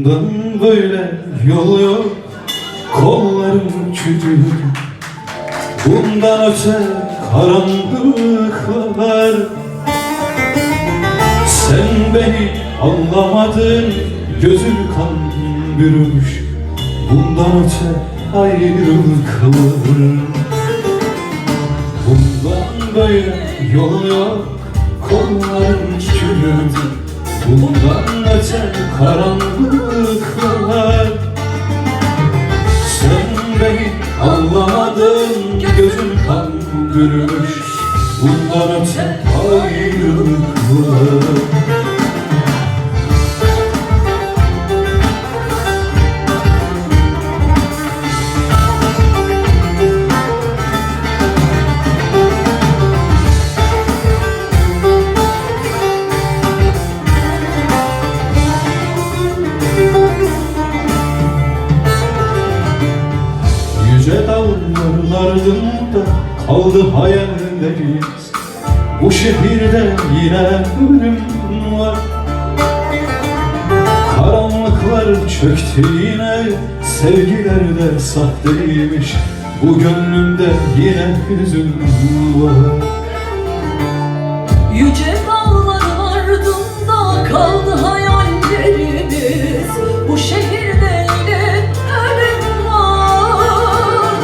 Bundan böyle yol yok, kollarım çürüdü. Bundan öte karanlıklar. Sen beni anlamadın, gözün kan bürümüş. Bundan öte ayrılıklar. Bundan böyle yol yok, kollarım çürüdü. Bundan öte karanlıklar. Sen beni anlamadın, gözün kan bürümüş. Bundan öte ayrılıklar. Yüce dağların ardında kaldı hayallerimiz. Bu şehirde yine ölüm var. Karanlıklar çöktü yine, sevgiler de sahteymiş. Bu gönlümde yine hüzün var. Yüce dağların ardında kaldı hayallerimiz. Bu şehirde yine ölüm var.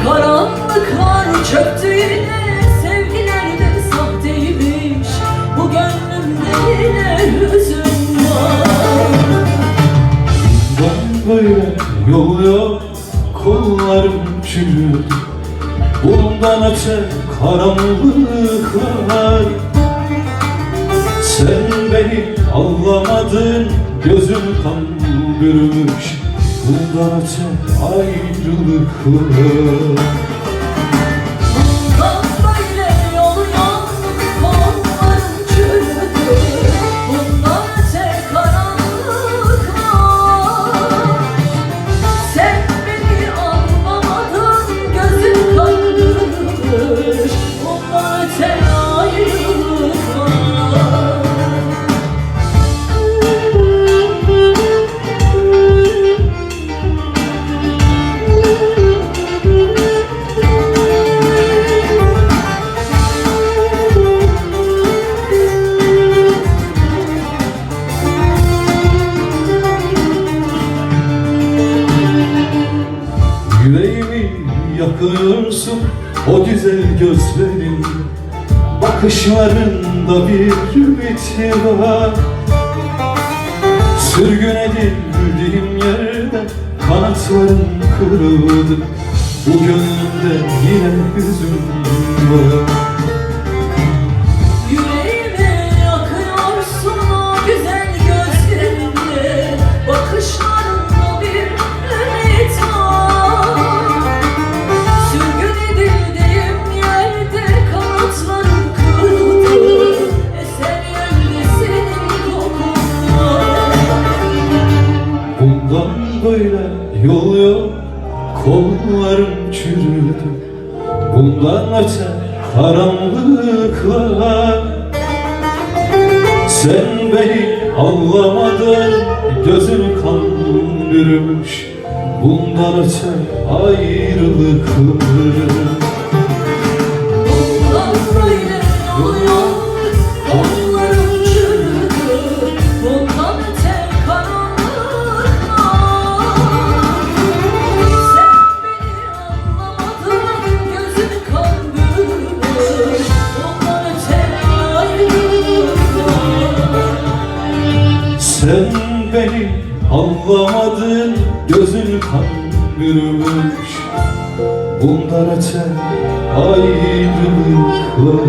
Karanlıklar çöktü yine, sevgiler de sahteymiş. Bu gönlümde yine hüzün var. Bundan böyle yol yok, kollarım çürüdü. Bundan öte karanlıklar. Sen beni anlamadın, gözün kan bürümüş. Bundan öte ayrılıklar. Bundan böyle yol yok, kollarım çürüdü. Bundan öte karanlıklar. Sen beni anlamadın, gözün kan bürümüş. Bundan öte ayrılıklar. Yüreğimi yakıyorsun o güzel gözlerin. Bakışlarında bir ümit var. Sürgün edildiğim yerde kanatlarım kırıldı. Bu gönlümde yine hüzün var. Yüreğimi yakıyorsun o güzel gözlerinle. Bakışlarında bir ümit var. Sürgün edildiğim yerde kanatlarım kırıldı. Eser yerde senin kokun var. Bundan böyle yol yok, kollarım çürüdü. Bundan öte karanlıklar. Sen beni anlamadın, gözün kan bürümüş. Bundan öte ayrılıklar. Bundan böyle yol yok, kollarım çürüdü. Bundan öte karanlıklar. Sen beni anlamadın, gözün kan bürümüş. Bundan öte ayrılıklar. Sen beni anlamadın, gözün kan bürümüş. Bundan öte ayrılıklar.